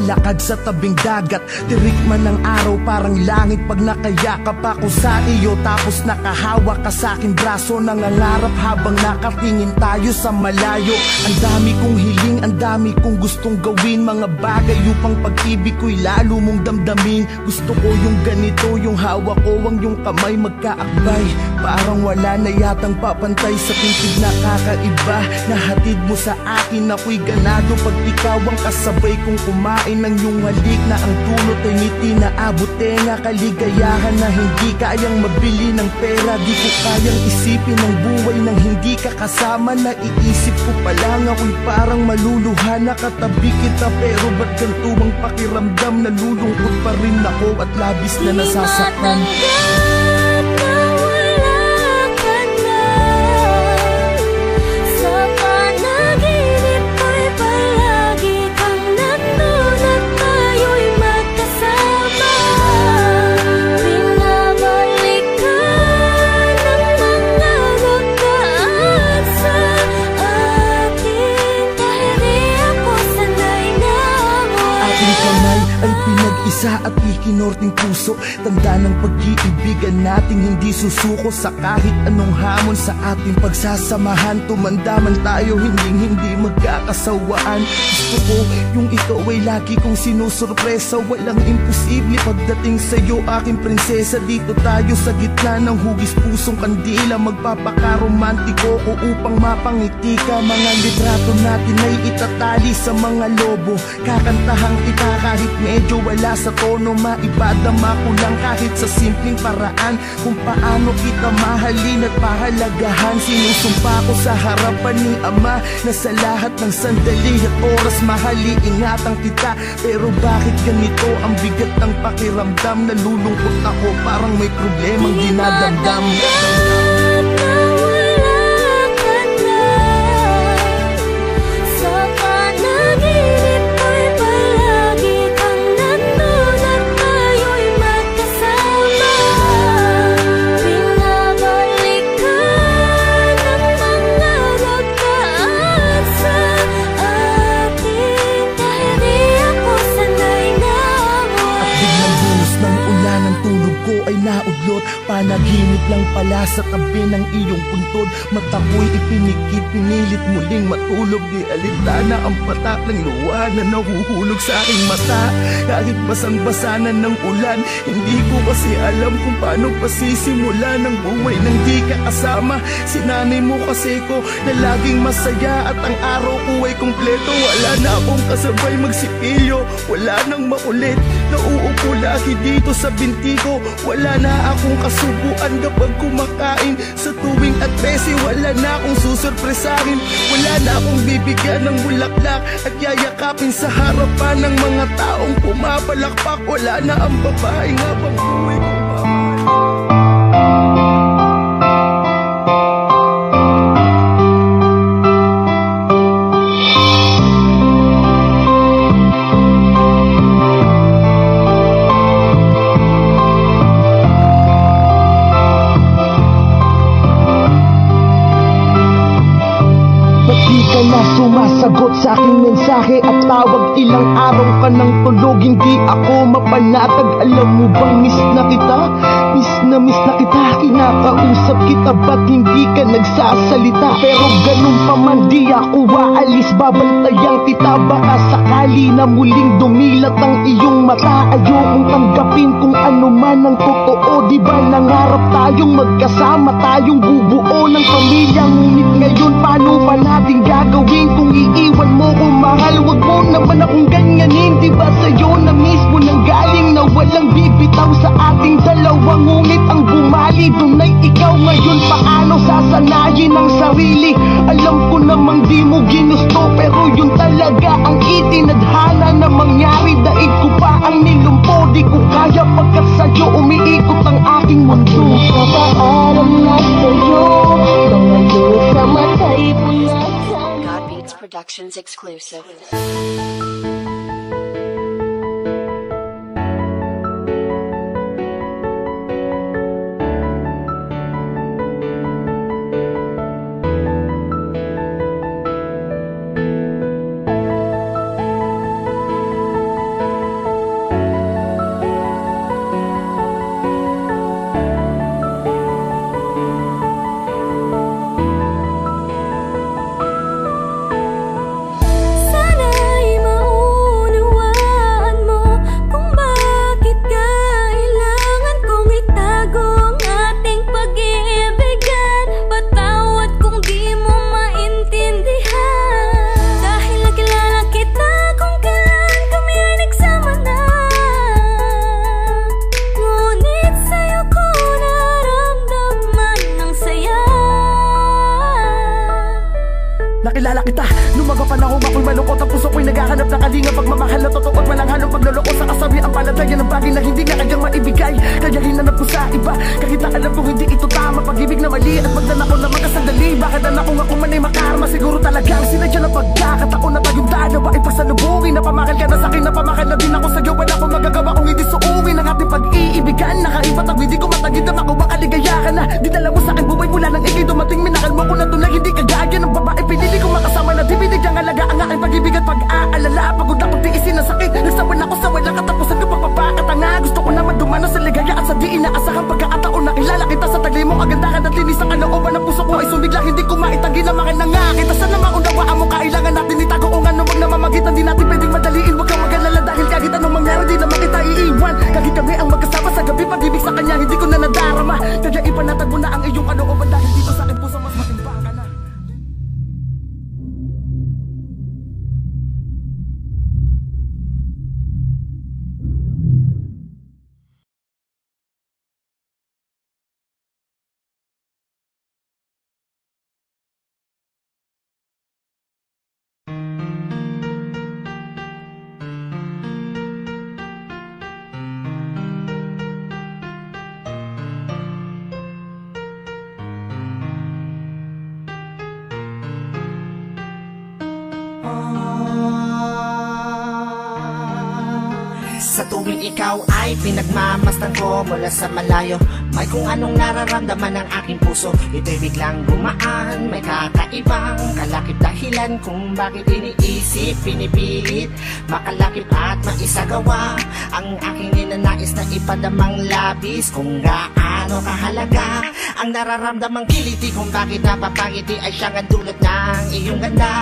naglalakad sa tabing dagat. Tirik man ng araw parang langit pag nakayakap ako sa iyo. Tapos nakahawak ka sa aking braso, nangangarap habang nakatingin tayo sa malayo. Ang dami kong hiling, ang dami kong gustong gawin, mga bagay upang pag-ibig ko'y lalo mong damdamin. Gusto ko yung ganito, yung hawak ko ang yung kamay magkaakbay. Parang wala na yatang papantay sa pintig na kakaiba. Nahatid mo sa akin, ako'y ganado pag ikaw ang kasabay kong kumain ng iyong halik na ang dulot ay ngiti na abot tenga. Kaligayahan na hindi kayang mabili ng pera. Di ko kayang isipin ang buhay nang hindi ka kasama. Naiisip ko pa lang ako'y parang maluluha. Nakatabi kita pero ba't ganito ang pakiramdam? Nalulungkot pa rin ako at labis na nasasaktan. Isa at ikinorting puso, tanda ng pag-iibigan nating hindi susuko sa kahit anong hamon sa ating pagsasamahan. Tumanda man tayo, hindi magkakasawaan. Gusto ko yung ikaw ay lagi kong sinusurpresa. Walang imposible pagdating sa'yo, aking prinsesa. Dito tayo sa gitna ng hugis pusong kandila. Magpapakaromantiko ko upang mapangiti ka. Mga litrato natin ay itatali sa mga lobo. Kakantahang kita kahit medyo wala sa tono, maibadama ko lang kahit sa simpleng paraan kung paano kita mahalin at pahalagahan. Sinusumpa ko sa harapan ni Ama na sa lahat ng sandali at oras mahali-ingatan kita. Pero bakit ganito ang bigat ng pakiramdam? Nalulungkot ako parang may problemang dinadamdam. Panaginip lang pala sa tabi ng iyong puntod. Mata ko'y ipinikit, pinilit muling matulog. Di alintana ang patak ng luha na nahuhulog sa aking mata. Kahit basang-basanan ng ulan, hindi ko kasi alam kung paano pasisimula ng buhay nang di ka kasama. Sinanay mo kasi ko na laging masaya at ang araw ko ay kumpleto. Wala na akong kasabay magsipilyo, wala nang makulit. Nauupo lagi dito sa binti ko. Wala na akong kasubuan kapag kumakain. Sa tuwing at 13, wala na akong susurpresahin. Wala na akong bibigyan ng bulaklak at yayakapin sa harapan ng mga taong pumapalakpak. Wala na ang babae nga bang buhay ko. Sumasagot sa aking mensahe at tawag. Ilang araw ka nang tulog, hindi ako mapanatag. Alam mo bang miss na kita? Miss na kita, kinakausap kita, ba't hindi ka nagsasalita? Pero ganun pa man di ako waalis, babantayan kita. Baka sakali na muling dumilat ang iyong mata. Ayokong tanggapin kung ano man ang totoo. Di ba nangarap tayong magkasama, tayong bubuo ng pamilya? Ngunit ngayon paano pa natin gagawin kung iiwan mo ko, mahal? Wag mo naman akong ganyanin. Di ba sa'yo na mismo nang galing na walang bibitaw sa ating dalawa? Ngunit ang bumali dun ay ikaw. Ngayon paano sasanayin ang sarili? Alam ko namang di mo ginusto, pero yun talaga ang itinadhana na mangyari. Daig ko pa ang nilumpo, di ko kaya pagkat sa'yo umiikot ang aking mundo. Kapaalam na sa'yo, bangayo sa matay punatan. God Beats Productions exclusive. nakilala kita. Nung mga panahon ako'y malungkot, ang puso ko'y naghahanap ng kalinga, pagmamahal na totoo at walang halong pagloloko. Sa kasabi ang palataya ng bagay na hindi na kanyang maibigay, kaya hinanap ko sa iba. Kahit na alam kong hindi ito tama, pag-ibig na mali at magdanakaw na magkasandali. Bakit na kung ako man ay makarma, siguro talagang sinadya ng pagkakataon na tayong dalawa ay pasalubungin. Napamakal ka na sa'kin, napamakal na din ako sa'yo. Wala akong magagawa kung hindi suungin ang ating pag-iibigan. Nakaibat ang hindi ko matagid na ako makaligaya ka na. Dinala mo sa'kin buhay mula nang ikay dumating. Minakal mo ko na tunay, hindi kagaya ng babae. Pinili ko makasama na di binigyang halaga ang aking pag-ibig at pag-aalala. Pagod akong tiisin ang sakit, nagsawan ako sa walang katapusan ng pagpapakatanga. Gusto ko naman dumano sa ligaya at sa di inaasahang pagkakataon. Nakilala kita sa tagli mo, kagandahan at linis ang kalooban ng puso ko ay sumigla. Hindi ko maitagi na makinanga kita. Sana maunawaan mo, kailangan natin itago kung ano mang namamagitan. Di natin pwedeng madaliin, huwag kang mag-alala dahil kahit anong mangyari di naman kita iiwan. Kahit kami ang magkasama sa gabi, pag-ibig sa kanya hindi ko na nadarama. Kaya ipanatag mo na ang iyong kalooban dahil dito sa akin puso mas matimbang ka na. Sa tuwing ikaw ay pinagmamasdan ko mula sa malayo, may kung anong nararamdaman ng aking puso. Ito'y biglang gumaan, may kakaibang kalakip dahilan kung bakit iniisip, pinipilit makalakip at maisagawa ang aking ninanais na ipadamang labis. Kung gaano kahalaga ang nararamdamang kiliti, kung bakit napapangiti ay siyang ang dulot ng iyong ganda.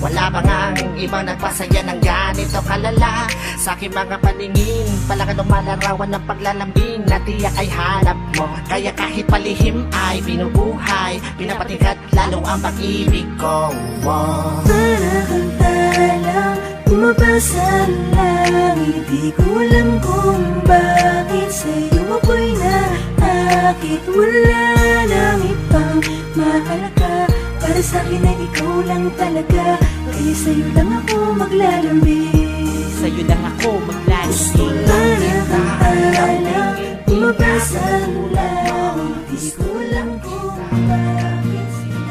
Wala ba ngang ibang nagpasaya ng ganito kalala? Sa aking mga paningin, palakan lumalarawan ng paglalambing na tiyak ay hanap mo. Kaya kahit palihim ay binubuhay, pinapatingkat lalo ang pag-ibig ko. Para kang talang bumabasa ang langit. Di ko alam kung bakit sa'yo ako'y naakit. Wala nang ibang mahalaga, para sa'kin ay ikaw lang talaga. Kaya sa'yo lang ako maglalambing. Sa'yo lang ako maglalambing. Para kang talang bumabasa ang langit. Di ko alam kung bakit sa'yo.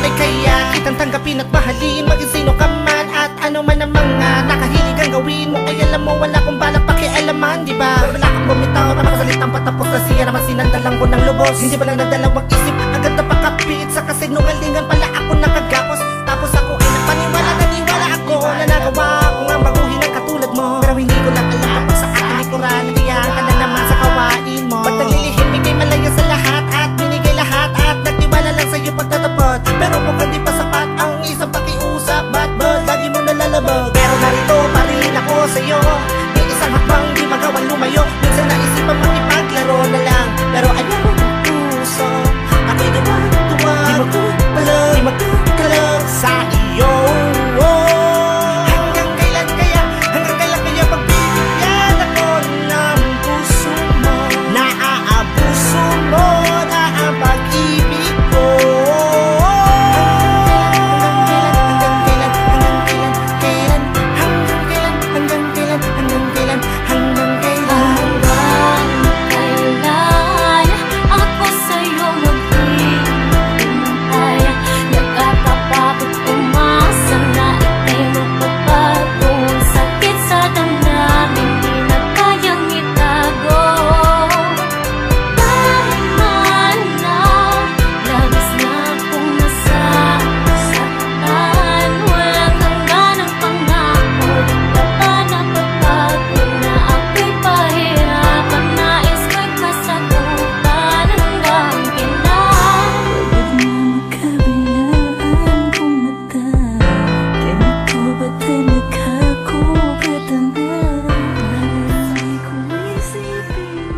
ay kaya kitang tanggapin at mahalin, maging sino ka man at ano man ang mga nakahilig ang gawin mo. Ay alam mo wala kong balak pakialaman, di ba? Wala kang bumitaw na makasalitang patapos na siya naman sinandalang ko ng lubos. Hindi ba lang nagdalawang isip, agad na pakapit sa kasinungalingan pala ako nakagapos. Tapos ako ay naniwala ako na nagawa ko nga baguhin ang katulad mo. Pero hindi ko lang alam kapag sa aking likuran nandiyan ka na naman sa kawain mo. Ba't naglilihim, ikay malayo sa lahat at binigay lahat at nagtiwala lang sa'yo pagtatapot. Pero mukhang di pa sapat ang isang pakiusap, ba't lagi mo nalalabag? Pero narito pa rin ako sa'yo, yung isang hakbang di magawang lumayo. Minsan naisipan makipaglaro na lang, pero ayaw mo ng puso. Ako'y tuwag, di magkalag sa iyo. Hanggang kailan kaya pagbibigyan ako ng puso mo? Naaabuso mo na ang pag-ibig ko. Kailan ako sa'yo maghihintay? Nagkakapagod umasa na ika'y magbabago. Sakit sa damdamin, di na kayang itago. Dahil man na labis na akong nasasaktan, walang hangganang pangako, di ka ba napapagod na ako'y pahirapan? Nais ko'y masagutan hanggang kailan. Magkabilaan kong mata, ganito ba talaga ako katanga? Marami kong isipin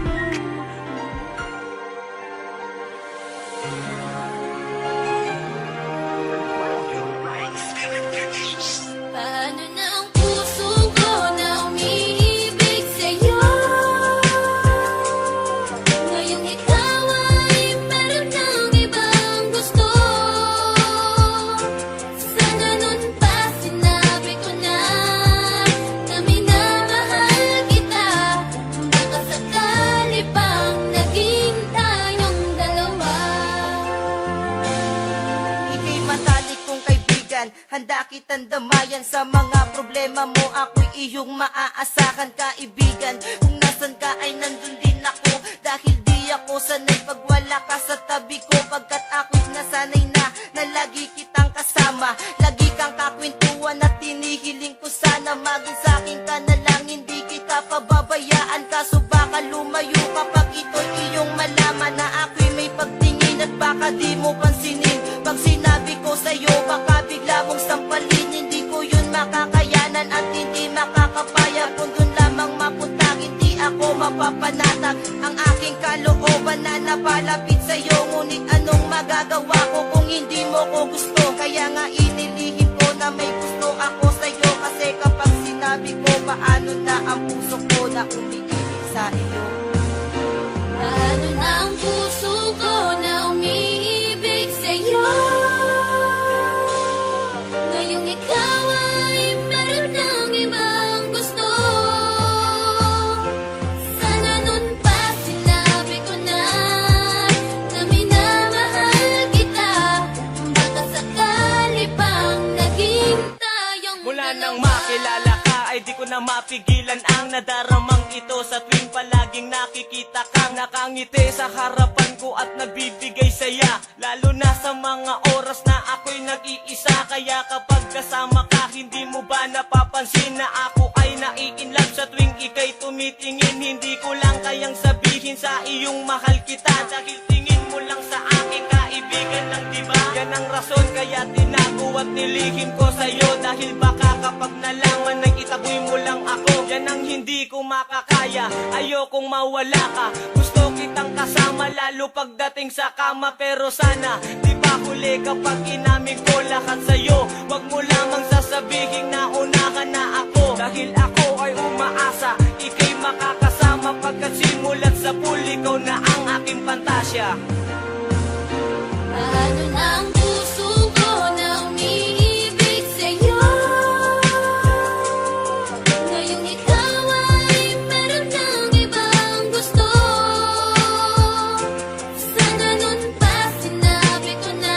paano na ang puso ko na umiibig sa'yo? Ngayong ikaw ay meron ng ibang gusto. Sana nun pa sinabi ko na minamahal kita. Baka sakali pang naging tayong dalawa. Ika'y matalik kong kaibigan, handa kitang damayan sa mga problema mo. Ako'y iyong maaasahan kaibigan. Kung nasan ka ay nandun din ako, dahil di ako sanay pag wala ka sa tabi ko. Pagkat ako'y nasanay na lagi kitang kasama. Lagi kang kakwentuhan at tinihiling ko sana maging sa'kin ka na lang, hindi kita pababayaan. Kaso baka lumayo kapag ito'y iyong malaman na ako'y may pagtingin at baka di mo pansinin. Pag sinabi ko sa'yo baka bigla mong sampalin, hindi ko yun makakayanan at hindi makakapaya. Kung dun lamang mapunta hindi ako mapapanatag ang aking kalooban na napalapit sa'yo. Ngunit anong magagawa ko kung hindi mo ko gusto? Kaya nga inilihim ko na may gusto ako sa'yo. Kasi kapag sinabi ko paano na ang puso ko na umiibig sa iyo. Paano na ang puso ko na umiibig sa'yo? Ngayong ikaw ay meron ng ibang gusto. Sana nun pa sinabi ko na minamahal kita. Baka sakali pang naging tayong Mula nang dalawa. makilala ka ay di ko na mapigilan ang nadaramang ito. Sa tuwing palaging nakikita kang nakangiti sa harapan ko at nagbibigay saya. Lalo na sa mga oras na ako'y nag-iisa. Kaya kapag kasama ka hindi mo ba napapansin na ako ay nai-inlove? Sa tuwing ika'y tumitingin hindi ko lang kayang sabihin sa iyong mahal kita. Dahil tingin mo lang sa aking kaibigan lang, diba? Yan ang rason kaya tinago at nilihim ko sa'yo. Dahil baka kapag nalaman na itaboy mo lang ako, yan ang hindi ko makakaya. Ayokong mawala ka, gusto kitang kasama lalo pagdating sa kama. Pero sana di ba huli kapag inamin ko lahat sa'yo. Wag mo lamang sasabihin na unahan na ako. Dahil ako ay umaasa ika'y makakasama pagkat simulat sa pool ikaw na ang aking pantasya. Paano na ang puso ko na umiibig sa'yo? Ngayong ikaw ay meron ng ibang gusto. Sana nun pa sinabi ko na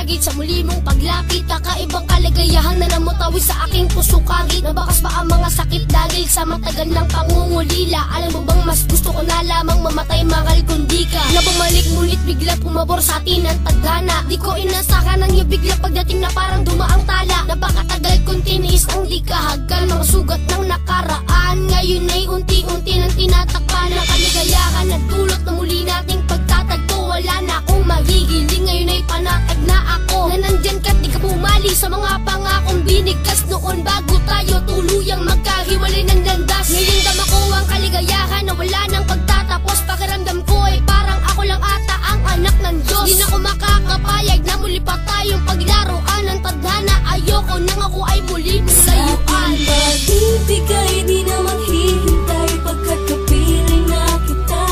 hagit sa muli mong paglapit. Kakaibang kaligayahan na namutawi sa aking puso kahit nabakas ba ang mga sakit dahil sa matagal ng pangungulila. Alam mo bang mas gusto ko na lamang mamatay mahal kundi ka na bumalik ngunit bigla pumabor sa atin ang tadhana. Di ko inasahan ang iyo bigla pagdating na parang dumaang tala. Napakatagal kong tiniis ang di kahagal, mga sugat ng nakaraan. Ngayon ay unti-unti nang tinatakpan ng kaligayahan na dulot na muli nating pagtatagpo. Wala na akong magigiling, ngayon ay panatag na ako na nandyan ka't di ka bumali sa mga pangakong binigkas noon bago tayo tuluyang magkahiwalay ng landas. Ngayon dama ko ang kaligayahan na wala nang pagtatapos. Pakiramdam ko ay parang ako lang ata ang anak ng Diyos. Di na ako makakapayag na muli pa tayong paglaruan ng tadhana. Ayoko nang ako ay muli mong layuan. Pag-ibig ay di na maghihintay pagkat kapiling na kita.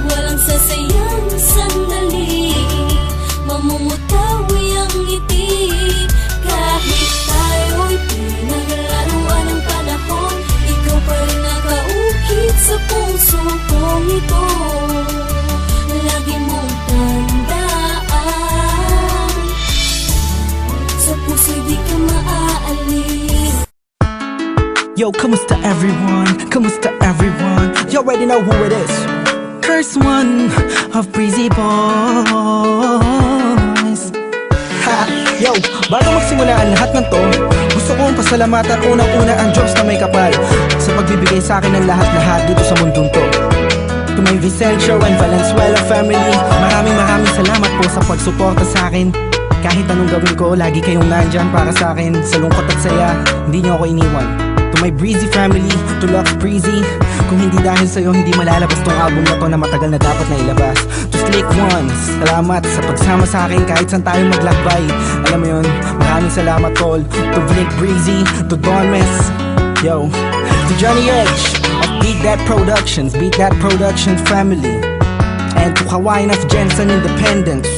Walang sasayang sandali, mamumutawi ang ngiti. Kahit tayo'y pinaglalaruan ng panahon, ikaw pa rin nakaukit sa puso kong ito. Lagi mong tandaan, sa puso'y di ka maaalis. Yo, kamusta everyone? Kamusta everyone? You already know who it is. First one of Breezy Boys. Ha! Yo, bago magsimula ang lahat ng to, gusto kong pasalamatan unang-una ang Diyos na may kapal sa pagbibigay sa akin ng lahat-lahat dito sa mundong to. To my Vicencio and Valenzuela family, maraming salamat po sa pagsuporta sa akin. Kahit anong gawin ko, lagi kayong nandyan para sa akin. Sa lungkot at saya, hindi niyo ako iniwan. To my Breezy family, to Lux Breezy, kung hindi dahil sa'yo, hindi malalabas tong album na to na matagal na dapat na ilabas. To Slick Ones, salamat sa pagsama sa akin kahit saan tayo maglakbay. Alam mo yun, maraming salamat tol. To Blink Breezy, to Don Mess, yo. To Johnny Edge of Beat That Productions family. And to Hawaiian of Jensen Independence,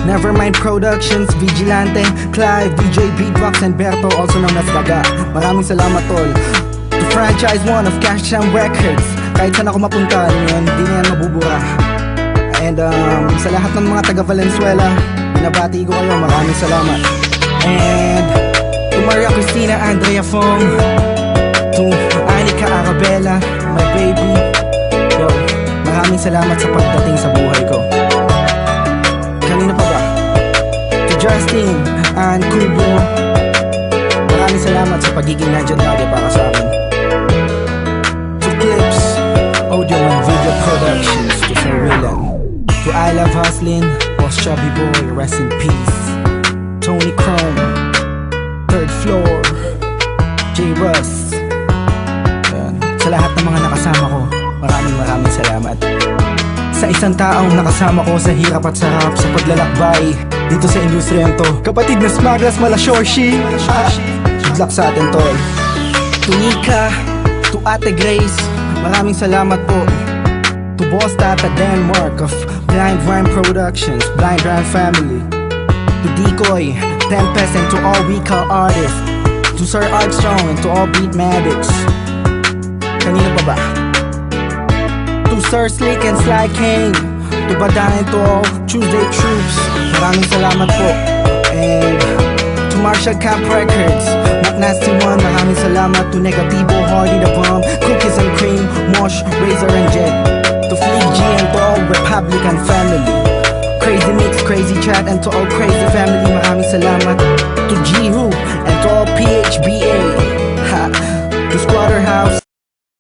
Nevermind Productions, Vigilante, Clive, DJ Beatbox, and Berto, also known as Gaga. Maraming salamat tol. To Franchise 1 of Cash Jam Records, kahit saan ako mapunta, yun, hindi na yan mabubura. And sa lahat ng mga taga Valenzuela, binabati ko kayo, maraming salamat. And to Maria Cristina Andrea Fong, to Anika Arabella, my baby, yo, maraming salamat sa pagdating sa buhay ko. Kanina pa ba? To Justin and Kubo, maraming salamat sa pagiging nandyan lagi para sa akin. To Clips, Audio and Video Productions, to Sir Willan, to I Love Hustlin', Boss Chubby Boy, rest in peace. Tony Chrome, Third Floor, J. Russ. Ayan. Sa lahat ng mga nakasama ko, maraming salamat. Sa isang taong nakasama ko sa hirap at sarap sa paglalakbay dito sa industriyang to, kapatid na Smaglas Malashorshi, good luck sa atin tol. To Nika, to Ate Grace, maraming salamat po. To Boss Tata Denmark of Blind Rhyme Productions, Blind Rhyme Family. To Decoy, Tempest, and to all we call artists. To Sir Armstrong and to all Beatmatics. Kanina pa ba? To Sir Slick and Sly King, to Baday and to all Tuesday Troops, maraming salamat po. And to Marshall Camp Records, Mac Nasty One, maraming salamat. To Negativo, Hardy the Bomb, Cookies and Cream, Mosh, Razor and Jet. To Fleet G and to all Republican family. Crazy Mix, Crazy Chat, and to all Crazy family, maraming salamat. To G-Who and to all PHBA, ha. To Squatter House,